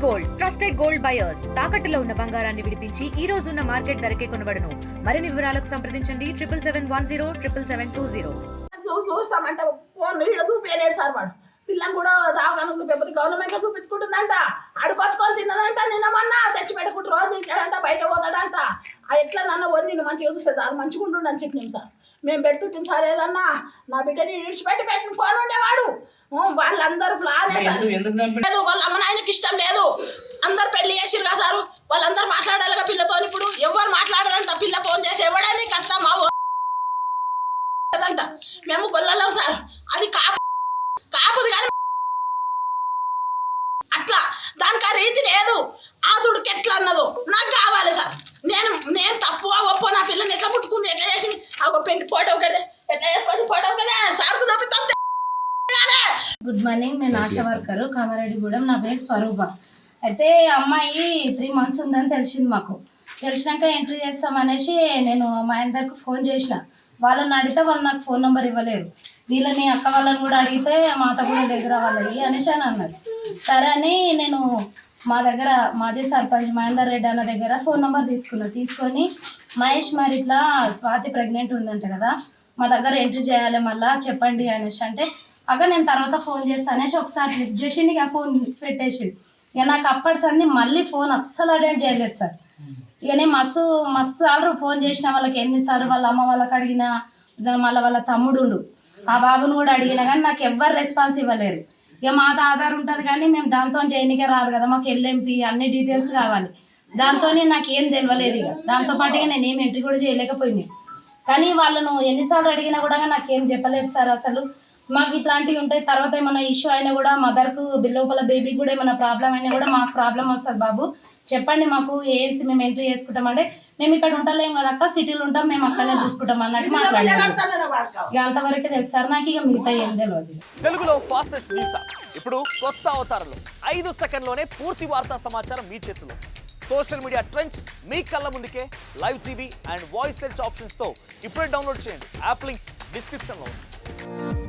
Gold trusted gold buyers తాకట్టులో ఉన్న బంగారాన్ని విడిపించి ఈ రోజు ఉన్న మార్కెట్ ధరకే కొనబడును. మరిన్ని వివరాలకు సంప్రదించండి 77107720. చూస్తామంటే ఫోన్ ఈడ చూపించలేడు సార్ వాడు. పిల్లని కూడా దావకాను చూపించకపోతే గవర్నమెంట్లో చూపించుకుంటుందంట. అడుకొచ్చుకొని తిన్నదంట. నిన్న మొన్న తెచ్చి పెట్టుకుంటూ రోజు తింటాడంట, బయట పోతాడంట. ఎట్లా నన్ను వద్దు మంచిగా చూస్తే సార్ మంచిగా ఉండు అని చెప్పినాం సార్. మేము పెడుతుంటాం సార్. ఏదన్నా నా బిడ్డని విడిచిపెట్టి పెట్టిన ఫోన్ ఉండేవాడు. వాళ్ళందరూ ప్లానే సార్. లేదు వాళ్ళ అమ్మ నాయనకి ఇష్టం లేదు. అందరు పెళ్లి చేసిరు కదా సారు. వాళ్ళందరూ మాట్లాడాలిగా పిల్లతో. ఇప్పుడు ఎవరు మాట్లాడారంట. పిల్ల ఫోన్ చేసి ఎవడని కత్త మా అంట. మేము గొల్లలం సార్. అది కాపుది కానీ అట్లా దానికి ఆ రీతి లేదు. ఆదుడికి ఎట్లా అన్నదో నాకు కావాలి సార్. నేను తప్పు ఒప్పో నా పిల్లని ఎట్లా ముట్టుకుంది, ఎట్లా చేసింది, ఒక పెళ్లి ఫోటో కదా ఎట్లా చేసుకొచ్చి ఫోటో కదా సార్కు తప్పి తప్పు. గుడ్ మార్నింగ్, నేను ఆశా వర్కర్ కామారెడ్డిగూడెం. నా పేరు స్వరూప. అయితే అమ్మాయి 3 months ఉందని తెలిసింది మాకు. తెలిసినాక ఎంట్రీ చేస్తామనేసి నేను మా అందరికి ఫోన్ చేసిన. వాళ్ళని అడిగితే వాళ్ళు నాకు ఫోన్ నెంబర్ ఇవ్వలేరు. వీళ్ళని అక్క వాళ్ళని కూడా అడిగితే మాతో కూడా దగ్గర వాళ్ళవి అనేసి అని అన్నారు. సరే అని నేను మా దగ్గర మాజీ సర్పంచ్ మహేందర్ రెడ్డి అన్న దగ్గర ఫోన్ నెంబర్ తీసుకొని మహేష్ మరి ఇట్లా స్వాతి ప్రెగ్నెంట్ ఉందంట కదా, మా దగ్గర ఎంట్రీ చేయాలి మళ్ళీ చెప్పండి అనేసి అంటే అక్క నేను తర్వాత ఫోన్ చేస్తాను అనేసి ఒకసారి లిఫ్ట్ చేసిండి. ఇక ఫోన్ పెట్టేసి ఇక నాకు అప్పటి సంది మళ్ళీ ఫోన్ అస్సలు అటెండ్ చేయలేదు సార్. ఇక నేను మస్తు సార్లు ఫోన్ చేసిన వాళ్ళకి, ఎన్నిసార్లు వాళ్ళ అమ్మ వాళ్ళకి అడిగినా, మళ్ళీ వాళ్ళ తమ్ముడు ఆ బాబుని కూడా అడిగినా కానీ నాకు ఎవ్వరు రెస్పాన్స్ ఇవ్వలేరు. ఇక మాతో ఆధార్ ఉంటుంది కానీ మేము దాంతో చేయనికే రాదు కదా, మాకు ఎల్ఎంపీ అన్ని డీటెయిల్స్ కావాలి. దాంతో నాకు ఏం తెలియలేదు. ఇక దాంతోపాటుగా నేను ఏం ఎంట్రీ కూడా చేయలేకపోయినాయి. కానీ వాళ్ళను ఎన్నిసార్లు అడిగినా కూడా నాకేం చెప్పలేదు సార్. అసలు మాకు ఇట్లాంటివి ఉంటాయి. తర్వాత ఏమైనా ఇష్యూ అయినా కూడా మదర్కు లోపల బేబీకి కూడా ఏమైనా ప్రాబ్లం అయినా కూడా మాకు ప్రాబ్లం వస్తుంది బాబు, చెప్పండి మాకు ఏఎన్సీ మేము ఎంట్రీ చేసుకుంటామంటే మేము ఇక్కడ ఉంటలేం కదా అక్క, సిటీలో ఉంటాం, మేము అక్కడనే చూసుకుంటాం అన్నట్టు మాట్లాడారు. ఇక అంతవరకే తెలుసు సార్ నాకు. ఇక మిగతా ఏం తెలియదు. తెలుగులో ఫాస్టెస్ట్ న్యూస్ ఇప్పుడు కొత్త అవతారంలో 5 సెకండ్లోనే పూర్తి వార్తా సమాచారం మీ చేతిలో. సోషల్ మీడియా ట్రెండ్స్ మీ కళ్ళ ముందుకే live TV and voice search ఆప్షన్స్తో ఇప్పుడే డౌన్లోడ్ చేయండి. యాప్ లింక్ డిస్క్రిప్షన్లో ఉంది.